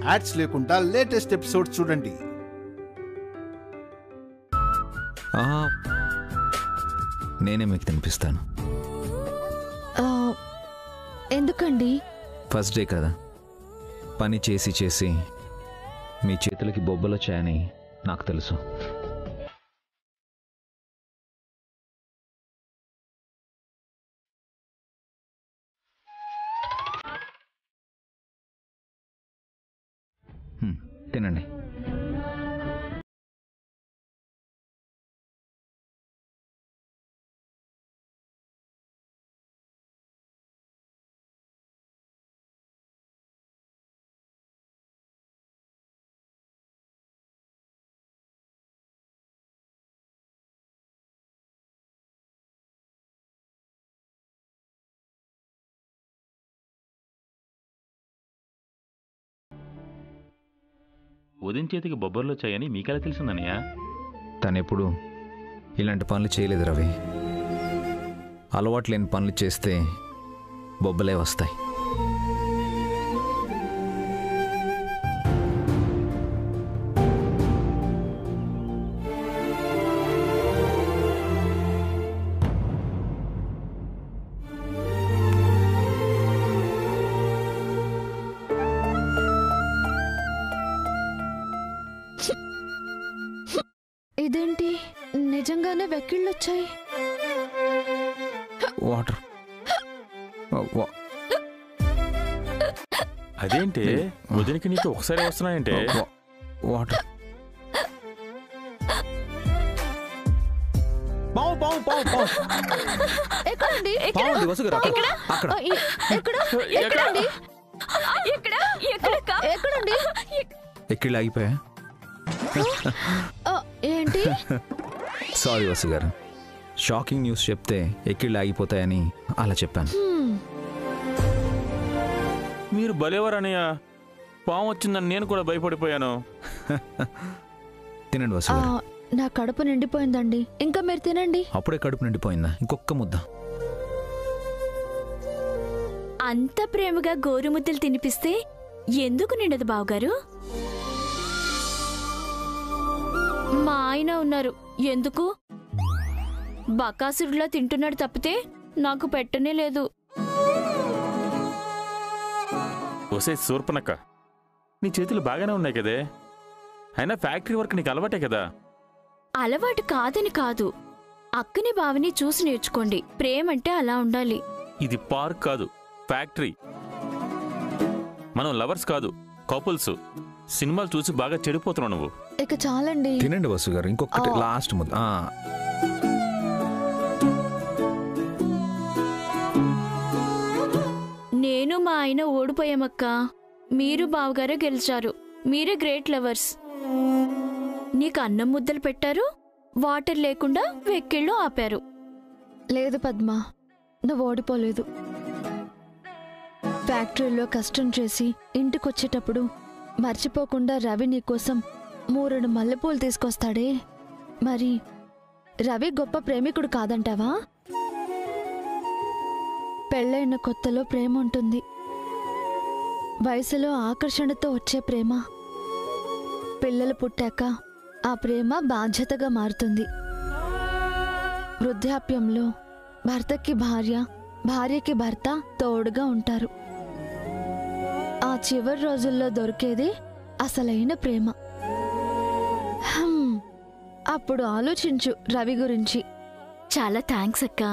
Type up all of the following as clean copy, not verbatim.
Ads లేకుండా latest episode చూడండి. నేనే మీకు తినిపిస్తాను. ఎందుకండి? ఫస్ట్ డే కదా, పని చేసి చేసి మీ చేతులకి బొబ్బలు వచ్చాయని నాకు తెలుసు. తినండి. ఉదయం చేతికి బొబ్బర్లు వచ్చాయని మీకెలా తెలిసిందన్నయ్య? తనెప్పుడు ఇలాంటి పనులు చేయలేదు రవి. అలవాటు లేని పనులు చేస్తే బొబ్బలే వస్తాయి. ఇదేంటి, నిజంగానే వెక్కిళ్ళొచ్చాయి? వాటర్. అదేంటి ఉదయానికి నీకు ఒకసారి వస్తున్నాయంటే? వాటర్. ఎక్కిళ్ళు ఆగిపోయా? ఏంటి? సారీ వసు గారు, షాకింగ్ న్యూస్ చెప్తే ఎక్కిళ్ళు ఆగిపోతాయని అలా చెప్పాను. మీరు భలేవారనయ్య, పాము వచ్చిందని నేను కూడా భయపడిపోయాను. తినండి వసు గారు. నా కడుపు నిండిపోయిందండి, ఇంకా మీరు తినండి. అప్పుడే కడుపు నిండిపోయిందా? ఇంకొక ముద్ద. అంత ప్రేమగా గోరుముద్దలు తినిపిస్తే ఎందుకు నిండదు బావగారు? మా ఆయన ఉన్నారు, ఎందుకు? బకాసురులా తింటున్నాడు తప్పితే నాకు పెట్టనే లేదు. ఒసే సూర్పనక్క, నీ చేతులు బాగానే ఉన్నాయి కదే, అయినా ఫ్యాక్టరీ వర్క్ నీకు అలవాటే కదా. అలవాటు కాదని కాదు, అక్కని బావని చూసి నేర్చుకోండి. ప్రేమంటే అలా ఉండాలి. ఇది పార్క్ కాదు, ఫ్యాక్టరీ. మనం లవర్స్ కాదు, కపుల్స్. సినిమాలు చూసి బాగా చెడిపోతున్నావు నువ్వు. ఇక చాలండి. తినండి వసు గారు, ఇంకొకటి లాస్ట్ ముద్ద. నేను మా ఆయన ఓడిపోయామక్క, మీరు బావగారే గెలిచారు. మీరే గ్రేట్ లవర్స్. నీకు అన్నం ముద్దలు పెట్టారు, వాటర్ లేకుండా వెక్కిళ్ళు ఆపారు. లేదు పద్మ, నువ్వు ఓడిపోలేదు. ఫ్యాక్టరీలో కష్టం చేసి ఇంటికొచ్చేటప్పుడు మర్చిపోకుండా రవి నీకోసం 3 మల్లెపూలు తీసుకొస్తాడే, మరి రవి గొప్ప ప్రేమికుడు కాదంటావా? పెళ్ళైన కొత్తలో ప్రేమ ఉంటుంది, వయసులో ఆకర్షణతో వచ్చే ప్రేమ. పిల్లలు పుట్టాక ఆ ప్రేమ బాధ్యతగా మారుతుంది. వృద్ధాప్యంలో భర్తకి భార్య, భార్యకి భర్త తోడుగా ఉంటారు. ఆ చివరి రోజుల్లో దొరికేది అసలైన ప్రేమ. అప్పుడు ఆలోచించు రవి గురించి. చాలా థ్యాంక్స్ అక్క.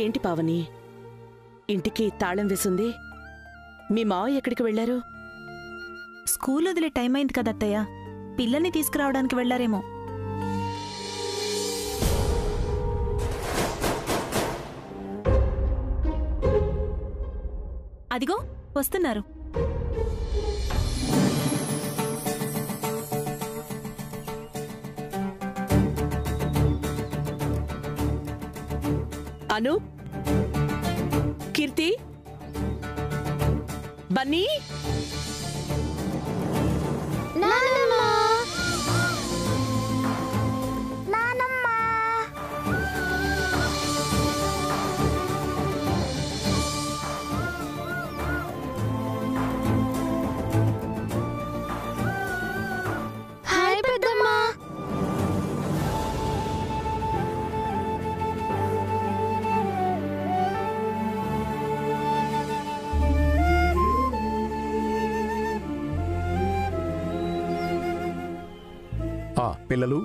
ఏంటి పావని, ఇంటికి తాళం వేసింది? మీ మావయ్య ఎక్కడికి వెళ్లారు? స్కూల్ వదిలే టైం అయింది కదత్తయ్య, పిల్లల్ని తీసుకురావడానికి వెళ్లారేమో. అదిగో వస్తున్నారు. అను, కీర్తి, బన్నీ. పిల్లలు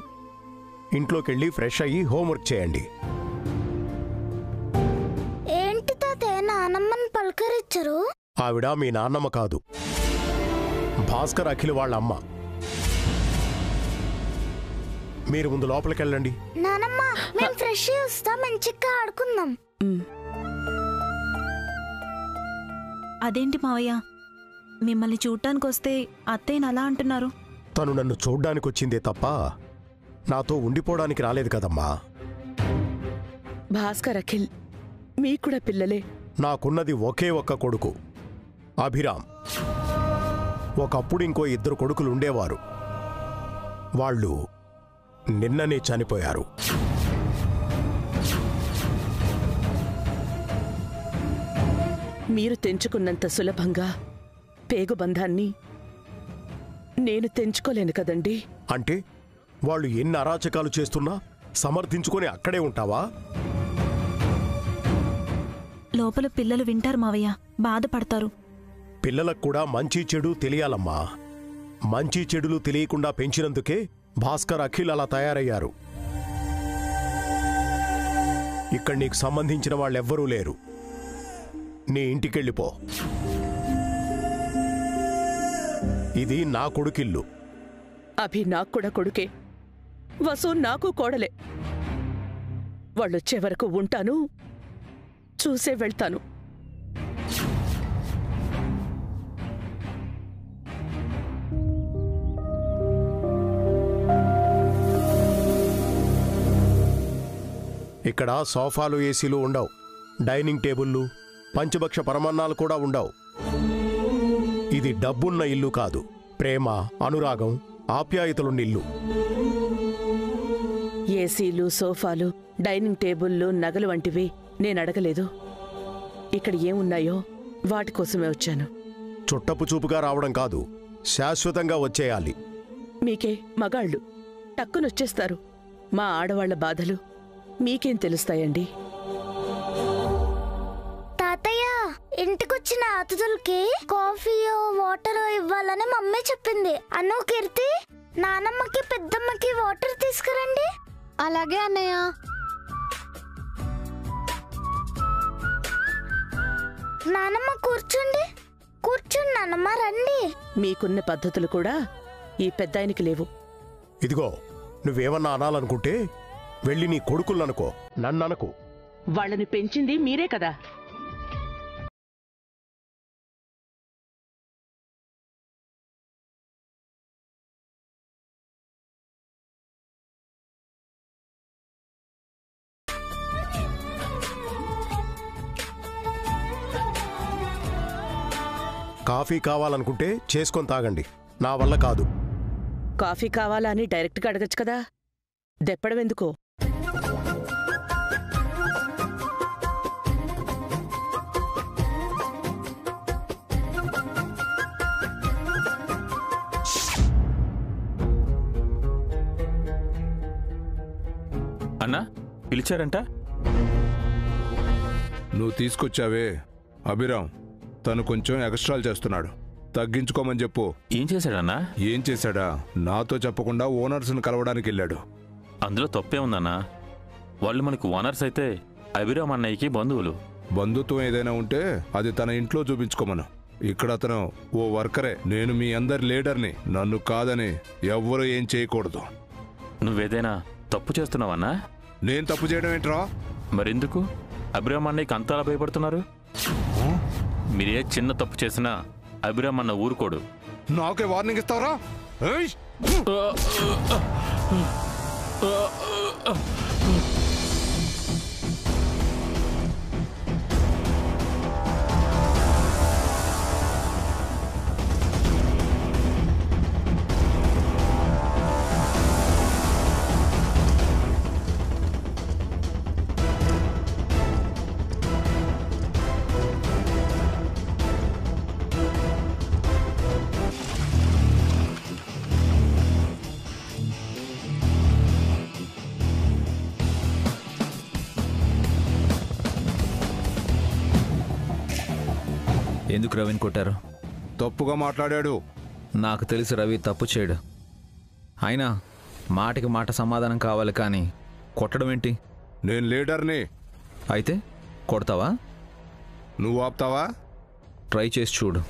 ఇంట్లోకెళ్ళి ఫ్రెష్ అయ్యి హోంవర్క్ చేయండి. ఏంటి తాతయ్య నానమ్మని పలకరించరు? ఆవిడ మీ నాన్నమ్మ కాదు, భాస్కర్ అఖిల్ వాళ్ళ అమ్మ. మీరు ముందు లోపలికెళ్ళండి. నానమ్మ మేము ఫ్రెష్ అయ్యి వస్తాం, మంచిగా ఆడుకుందాం. అదేంటి మావయ్య, మిమ్మల్ని చూడటానికి వస్తే అత్తయ్యని అలా అంటున్నారు? తను నన్ను చూడ్డానికి వచ్చిందే తప్ప నాతో ఉండిపోవడానికి రాలేదు కదమ్మా. భాస్కర్ అఖిల్ మీకూడా పిల్లలే. నాకున్నది ఒకే ఒక్క కొడుకు అభిరామ్. ఒకప్పుడు ఇంకో 2 కొడుకులు ఉండేవారు. వాళ్ళు నిన్ననే చనిపోయారు. మీరు తెంచుకున్నంత సులభంగా పేగుబంధాన్ని నేను తెంచుకోలేను కదండి. అంటే వాళ్ళు ఎన్ని అరాచకాలు చేస్తున్నా సమర్థించుకొని అక్కడే ఉంటావా? లోపల పిల్లలు వింటారు మావయ్య, బాధపడతారు. పిల్లలకు కూడా మంచి చెడు తెలియాలమ్మా. మంచి చెడులు తెలియకుండా పెంచినందుకే భాస్కర్ అఖిల్ అలా తయారయ్యారు. ఇక్కడ నీకు సంబంధించిన వాళ్ళెవ్వరూ లేరు. నీ ఇంటికెళ్ళిపో. ఇది నా కొడుకిల్లు. అభి నాకు కూడా కొడుకే, వసు నాకు కోడలే. వాళ్ళొచ్చే వరకు ఉంటాను, చూసే వెళ్తాను. ఇక్కడ సోఫాలు, ఏసీలు ఉండవు. డైనింగ్ టేబుల్లు, పంచభక్ష పరమాన్నాలు కూడా ఉండవు. ఇది డబ్బున్న ఇల్లు కాదు, ప్రేమ, అనురాగం, ఆప్యాయతలున్న ఇల్లు. ఏసీలు, సోఫాలు, డైనింగ్ టేబుల్లు, నగలు వంటివి నేనడగలేదు. ఇక్కడ ఏమున్నాయో వాటి కోసమే వచ్చాను. చుట్టపు చూపుగా రావడం కాదు, శాశ్వతంగా వచ్చేయాలి. మీకే మగాళ్ళు టక్కునొచ్చేస్తారు. మా ఆడవాళ్ల బాధలు మీకేం తెలుస్తాయండి? తాతయ్య ఇంటికొచ్చిన అతిథులకి కాఫీయో వాటరో ఇవ్వాలని మమ్మీ చెప్పింది. అను, కీర్తి నానమ్మకి పెద్దమ్మకి వాటర్ తీసుకురండి. అలాగే అన్నయ్య. నానమ్మ కూర్చోండి. కూర్చోండి నానమ్మ, రండి. మీకున్న పద్ధతులు కూడా ఈ పెద్దాయనికి లేవు. ఇదిగో, నువ్వేమన్నా అనాలనుకుంటే వెళ్ళి నీ కొడుకులనుకో, నన్ననుకో. వాళ్ళని పెంచింది మీరే కదా. కాఫీ కావాలనుకుంటే చేసుకొని తాగండి, నా వల్ల కాదు. కాఫీ కావాలా అని డైరెక్ట్గా అడగచ్చు కదా, దెప్పడమెందుకో? అన్నా పిలిచారంట? నువ్వు తీసుకొచ్చావే అభిరామ్, తను కొంచెం ఎక్స్ట్రాలు చేస్తున్నాడు, తగ్గించుకోమని చెప్పు. ఏం చేశాడన్నా? ఏం చేశాడా? నాతో చెప్పకుండా ఓనర్స్ని కలవడానికి వెళ్ళాడు. అందులో తప్పే ఉందన్నా. వాళ్ళు మనకు ఓనర్స్ అయితే అభిరామ్ అన్నయ్యకి బంధువులు. బంధుత్వం ఏదైనా ఉంటే అది తన ఇంట్లో చూపించుకోమను. ఇక్కడ అతను ఓ వర్కరే. నేను మీ అందరి లీడర్ని, నన్ను కాదని ఎవ్వరూ ఏం చేయకూడదు. నువ్వేదైనా తప్పు చేస్తున్నావన్నా? నేను తప్పు చేయడం ఏంట్రా? మరెందుకు అభిరామ్ అన్నయ్యకి అంతలా భయపడుతున్నారు? మీరే చిన్న తప్పు చేసినా అభిరామ్ అన్న ఊరుకోడు. నాకే వార్నింగ్ ఇస్తావరా? ఎందుకు రవిని కొట్టారు? తప్పుగా మాట్లాడాడు. నాకు తెలుసు రవి తప్పు చేయడు. అయినా మాటికి మాట సమాధానం కావాలి కానీ కొట్టడం ఏంటి? నేను లీడర్ని. అయితే కొడతావా? నువ్వు ఆపుతావా? ట్రై చేసి చూడు.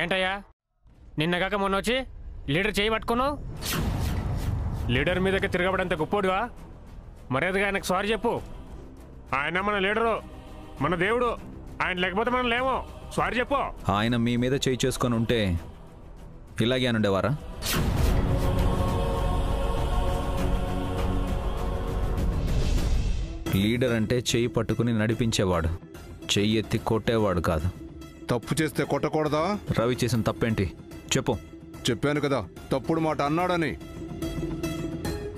ఏంటయ్యా, నిన్నగాక మొన్న వచ్చి లీడర్ చేయి పట్టుకున్నావు? లీడర్ మీదకి తిరగబడంత గొప్పోడువా? మర్యాదగా ఆయనకు సారీ చెప్పు. ఆయన మన లీడరు, మన దేవుడు. ఆయన లేకపోతే మనం లేమో. సారీ చెప్పు. ఆయన మీ మీద చేయి చేసుకొని ఉంటే ఇలాగే అని ఉండేవారా? లీడర్ అంటే చెయ్యి పట్టుకుని నడిపించేవాడు, చెయ్యి ఎత్తి కొట్టేవాడు కాదు. తప్పు చేస్తే కొట్టకూడదా? రవి చేసిన తప్పేంటి చెప్పు. చెప్పాను కదా తప్పుడు మాట అన్నాడని.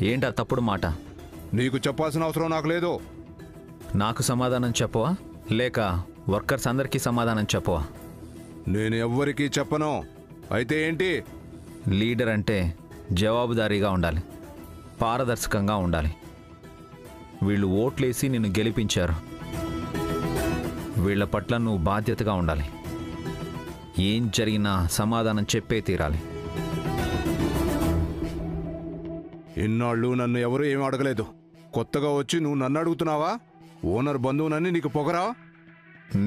ఏంటా తప్పుడు మాట? నీకు చెప్పాల్సిన అవసరం నాకు లేదు. నాకు సమాధానం చెప్పవా లేక వర్కర్స్ అందరికీ సమాధానం చెప్పవా? నేను ఎవ్వరికీ చెప్పను. అయితే ఏంటి? లీడర్ అంటే జవాబుదారీగా ఉండాలి, పారదర్శకంగా ఉండాలి. వీళ్ళు ఓట్లేసి నిన్ను గెలిపించారు, వీళ్ల పట్ల నువ్వు బాధ్యతగా ఉండాలి. ఏం జరిగినా సమాధానం చెప్పే తీరాలి. ఇన్నాళ్ళు నన్ను ఎవరూ ఏం అడగలేదు. కొత్తగా వచ్చి నువ్వు నన్ను అడుగుతున్నావా? ఓనర్ బంధువునని నీకు పొగరా?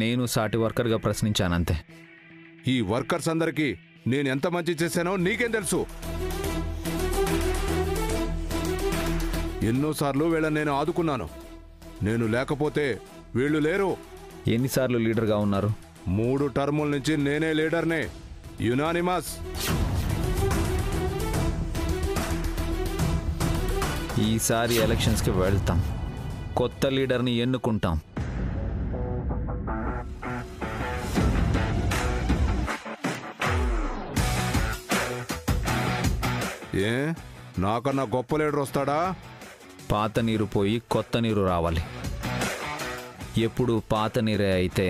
నేను సాటి వర్కర్గా ప్రశ్నించానంతే. ఈ వర్కర్స్ అందరికీ నేను ఎంత మంచి చేశానో నీకేం తెలుసు? ఎన్నోసార్లు వీళ్ళని నేను ఆదుకున్నాను. నేను లేకపోతే వీళ్ళు లేరు. ఎన్నిసార్లు లీడర్గా ఉన్నారు? 3 టర్ముల నుంచి నేనే లీడర్నే, యునానిమస్. ఈసారి ఎలక్షన్స్కి వెళ్తాం, కొత్త లీడర్ని ఎన్నుకుంటాం. ఏ నాకన్నా గొప్ప లీడర్ వస్తాడా? పాత నీరు పోయి కొత్త నీరు రావాలి. ఎప్పుడు పాత నీరే అయితే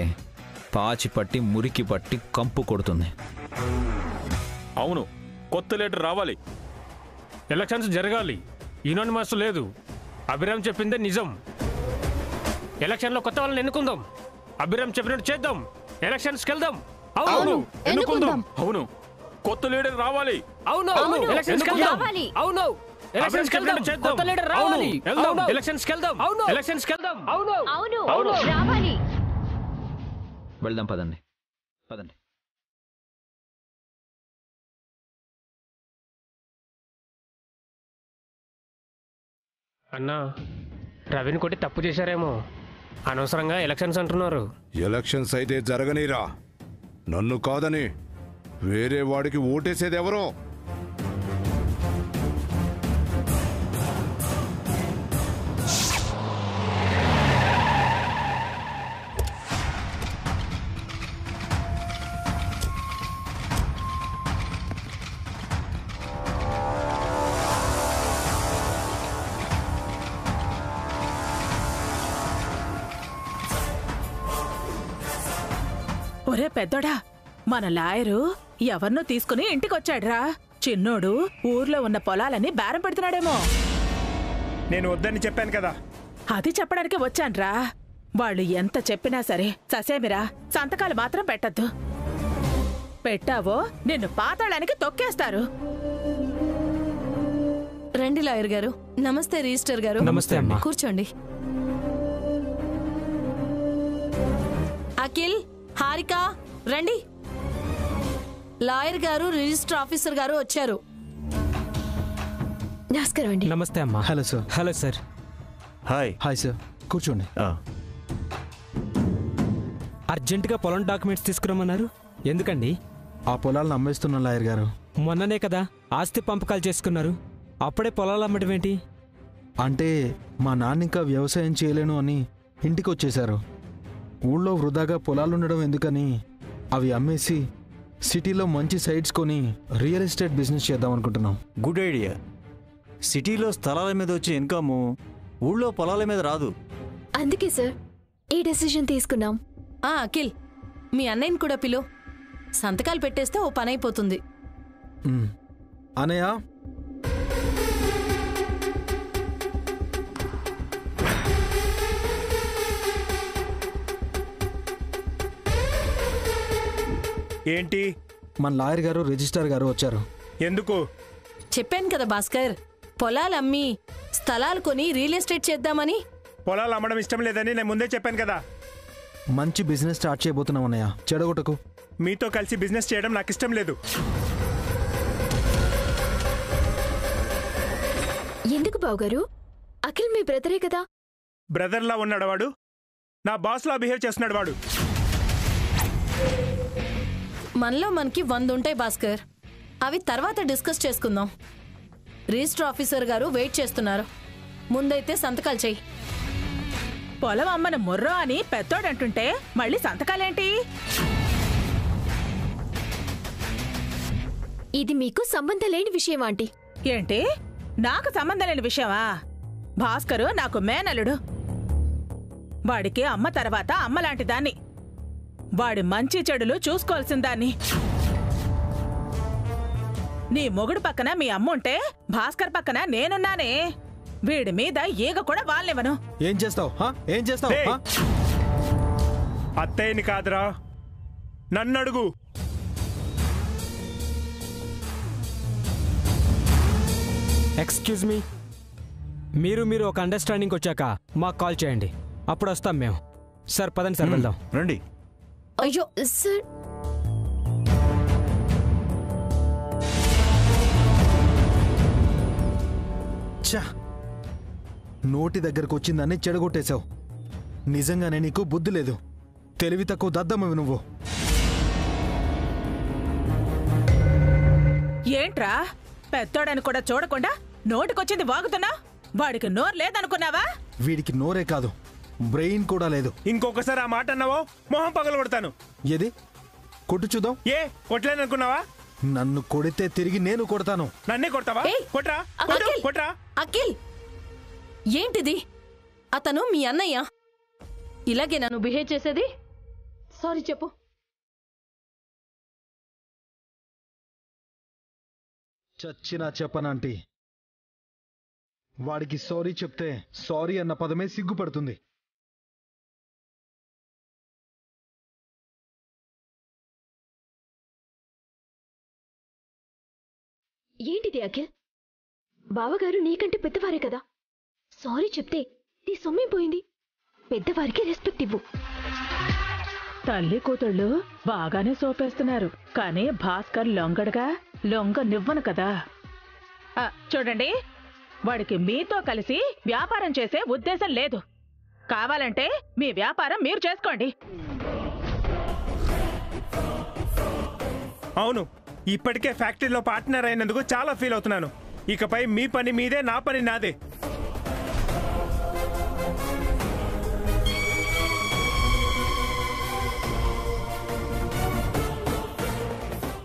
పాచి పట్టి మురికి పట్టి కంపు కొడుతుంది. అవును, కొత్త లీడర్ రావాలి. ఎలక్షన్స్ జరగాలి, యునానిమస్ లేదు. అభిరామ్ చెప్పిందే నిజం. ఎలక్షన్లో కొత్త వాళ్ళని ఎన్నుకుందాం. అభిరామ్ చెప్పినట్టు చేద్దాం. ఎలక్షన్స్కి వెళ్దాం. అవును, ఎన్నుకుందాం. అవును, కొత్త లీడర్ రావాలి. అవును, ఎలక్షన్స్కి వెళ్దాం. అవును, ఎలక్షన్స్కి వెళ్దాం. కొత్త లీడర్ రావాలి. వెళ్దాం, ఎలక్షన్స్కి వెళ్దాం. అవును, ఎలక్షన్స్కి వెళ్దాం. అవును, అవును రావాలి. వెళ్దాం, పదండి పదండి. అన్నా, రవిని కొట్టి తప్పు చేశారేమో. అనవసరంగా ఎలక్షన్స్ అంటున్నారు. ఎలక్షన్స్ అయితే జరగనీరా. నన్ను కాదని వేరే వాడికి ఓటేసేది ఎవరో? ఒరే పెద్దోడా, మన లాయరు ఎవరినో తీసుకుని ఇంటికొచ్చాడ్రా. చిన్నోడు ఊర్లో ఉన్న పొలాలని బేరం పెడుతున్నాడేమో. నేను వద్దని చెప్పాను కదా. అది చెప్పడానికి వచ్చాన్రా. వాళ్ళు ఎంత చెప్పినా సరే ససేమిరా, సంతకాలు మాత్రం పెట్టద్దు. పెట్టావో నిన్ను పాతాళానికి తొక్కేస్తారు. రండి లాయర్ గారు. నమస్తే రిజిస్టర్ గారు. నమస్తే అమ్మా. కూర్చోండి. అఖిల్, హారిక రండి. లాయర్ గారు, రిజిస్టర్ ఆఫీసర్ గారు వచ్చారు. నమస్కారం అండి. నమస్తే అమ్మా. Hello sir. Hello sir. Hi hi sir, కూర్చోండి. అర్జెంటుగా పొలం డాక్యుమెంట్స్ తీసుకురమ్మన్నారు. ఎందుకండి? ఆ పొలాలను అమ్మేస్తున్నాం లాయర్ గారు. మొన్ననే కదా ఆస్తి పంపకాలు చేసుకున్నారు, అప్పుడే పొలాలు అమ్మటం ఏంటి? అంటే మా నాన్న ఇంకా వ్యవసాయం చేయలేను అని ఇంటికి వచ్చేశారు. ఊళ్ళో వృధాగా పొలాలుండడం ఎందుకని అవి అమ్మేసి సిటీలో మంచి సైట్స్ కొని రియల్ ఎస్టేట్ బిజినెస్ చేద్దాం అనుకుంటున్నాం. Good idea. సిటీలో స్థలాల మీద వచ్చే ఇన్కమ్ ఊళ్ళో పొలాల మీద రాదు. అందుకే సార్ ఈ డెసిషన్ తీసుకున్నాం. అఖిల్, మీ అన్నయ్యని కూడా పిలు. సంతకాలు పెట్టేస్తే ఓ పని అయిపోతుంది. అనయ్య, ఏంటి? మన లాయర్ గారు రిజిస్ట్రార్ గారు వచ్చారు. ఎందుకు? చెప్పాను కదా భాస్కర్, పొలాలు అమ్మి స్థలాలు కొని రియల్ ఎస్టేట్ చేద్దామని. పొలాలు అమ్మడం ఇష్టం లేదని నేను ముందే చెప్పాను కదా. మంచి బిజినెస్ స్టార్ట్ చేయబోతున్నాం అన్నయ్య, చెడగొట్టకు. మీతో కలిసి బిజినెస్ చేయడం నాకు ఇష్టం లేదు. ఎందుకు బావగారు? అఖిల్ మీ బ్రదరే కదా. బ్రదర్లా ఉన్నాడు వాడు, నా బాస్లా బిహేవ్ చేస్తున్నాడు వాడు. మనలో మనకి 100 ఉంటాయి భాస్కర్, అవి తర్వాత డిస్కస్ చేసుకుందాం. రిజిస్టర్ ఆఫీసర్ గారు వెయిట్ చేస్తున్నారు. ముందైతే సంతకాలు చెయ్యి. పొలం అమ్మన ముర్రో అని పెద్దోడంటుంటే మళ్ళీ సంతకాలేంటి? ఇది మీకు సంబంధం లేని విషయం ఆంటీ. ఏంటి? నాకు సంబంధం లేని విషయమా? భాస్కరు నాకు మేనలుడు. వాడికి అమ్మ తర్వాత అమ్మలాంటి దాన్ని. వాడి మంచి చెడులు చూసుకోవాల్సిన దాన్ని. నీ మొగుడు పక్కన మీ అమ్మ ఉంటే భాస్కర్ పక్కన నేనున్నానే. వీడి మీద ఈగ కూడా వాళ్ళనివ్వను. ఏం చేస్తావు? ఏం చేస్తావు? అత్తయ్యని కాదురా, నన్నడుగు. ఎక్స్క్యూజ్ మీ, మీరు ఒక అండర్స్టాండింగ్ వచ్చాక మాకు కాల్ చేయండి, అప్పుడు వస్తాం మేము. సార్ పదండి సార్, వెళ్దాం. రండి. అయ్యో సార్, ఛా, నోటి దగ్గరకు వచ్చిందని చెడగొట్టేశావు. నిజంగానే నీకు బుద్ధి లేదు. తెలివి తక్కువ దద్దమ్మవి నువ్వు. ఏంట్రా, పెద్దోడని కూడా చూడకుండా నోటికొచ్చింది వాగుతున్నా? వాడికి నోరు లేదనుకున్నావా? వీడికి నోరే కాదు, బ్రెయిన్ కూడా లేదు. ఇంకొకసారి ఆ మాట అన్నావో మొహం పగలు కొడతాను. ఏది? కొట్టు చూద్దాం. ఏ కొట్టలేననుకున్నావా? నన్ను కొడితే తిరిగి నేను కొడతాను. నన్నే కొడతావా? కొట్రా, కొట్రా. అఖిల్, ఏంటిది? అతను మీ అన్నయ్య, ఇలాగే నన్ను బిహేవ్ చేసేది? సారీ చెప్పు. చచ్చినా చెప్పనంటీ. వాడికి సారీ చెప్తే సారీ అన్న పదమే సిగ్గుపడుతుంది. ఏంటిది అఖిల్? బావగారు నీకంటే పెద్దవారే కదా. సారీ చెప్తే నీ సొమ్మే పోయింది. పెద్దవారికి రెస్పెక్ట్ ఇవ్వు. తల్లి కూతుళ్ళు బాగానే సోపేస్తున్నారు, కానీ భాస్కర్ లొంగడుగా లొంగనివ్వను కదా. చూడండి, వాడికి మీతో కలిసి వ్యాపారం చేసే ఉద్దేశం లేదు. కావాలంటే మీ వ్యాపారం మీరు చేసుకోండి. అవును, ఇప్పటికే ఫ్యాక్టరీలో పార్ట్నర్ అయినందుకు చాలా ఫీల్ అవుతున్నాను. ఇకపై మీ పని మీదే, నా పని నాదే.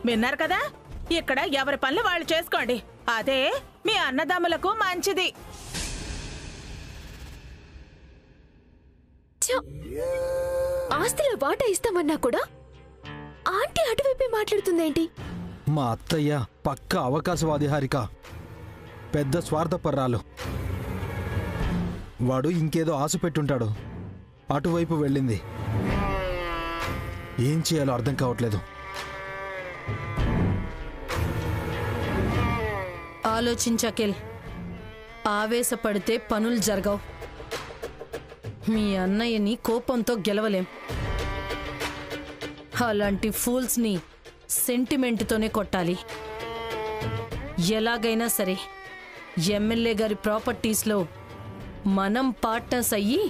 విన్నారు కదా, ఇక్కడ ఎవరి పనులు వాళ్ళు చేసుకోండి. అదే మీ అన్నదమ్ములకు మంచిది. ఆస్తిలో వాటా ఇస్తామన్నా కూడా ఆంటీ అటువైపే మాట్లాడుతుందేంటి? మా అత్తయ్య పక్క అవకాశవాది హారిక, పెద్ద స్వార్థపర్రాలు. వాడు ఇంకేదో ఆశ పెట్టుంటాడు, అటువైపు వెళ్ళింది. ఏం చేయాలో అర్థం కావట్లేదు. ఆలోచించకేల్, ఆవేశపడితే పనులు జరగవు. మీ అన్నయ్యని కోపంతో గెలవలేం. అలాంటి ఫూల్స్ని సెంటిమెంట్తోనే కొట్టాలి. ఎలాగైనా సరే ఎమ్మెల్యే గారి ప్రాపర్టీస్లో మనం పార్ట్నర్స్ అయ్యి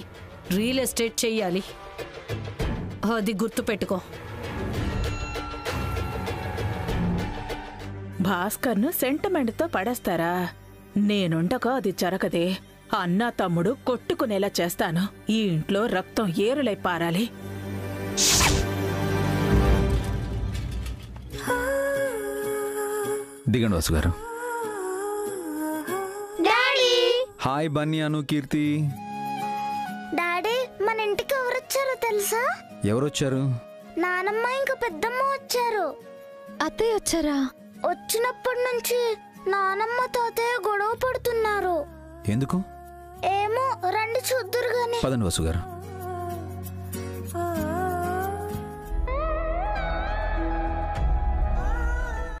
రియల్ ఎస్టేట్ చెయ్యాలి. అది గుర్తుపెట్టుకో. భాస్కర్ను సెంటిమెంట్తో పడేస్తారా? నేనుండగా అది జరగదే. అన్న తమ్ముడు కొట్టుకునేలా చేస్తాను. ఈ ఇంట్లో రక్తం ఏరులై పారాలి. దిగండి వాసు గారు. డాడీ హాయ్ బన్నీ, అను, కీర్తి. డాడీ మన ఇంటికి ఎవరొచ్చారో తెలుసా? ఎవరొచ్చారు? నానమ్మ ఇంకా పెద్దమ్మ వచ్చారు. అత్తయ్య వచ్చారా? వచ్చినప్పటి నుంచి నానమ్మ తాతయ్య గొడవ పడుతున్నారు. ఎందుకు? ఏమో, రండి చూద్దురు గాని. పదండి వాసు గారు.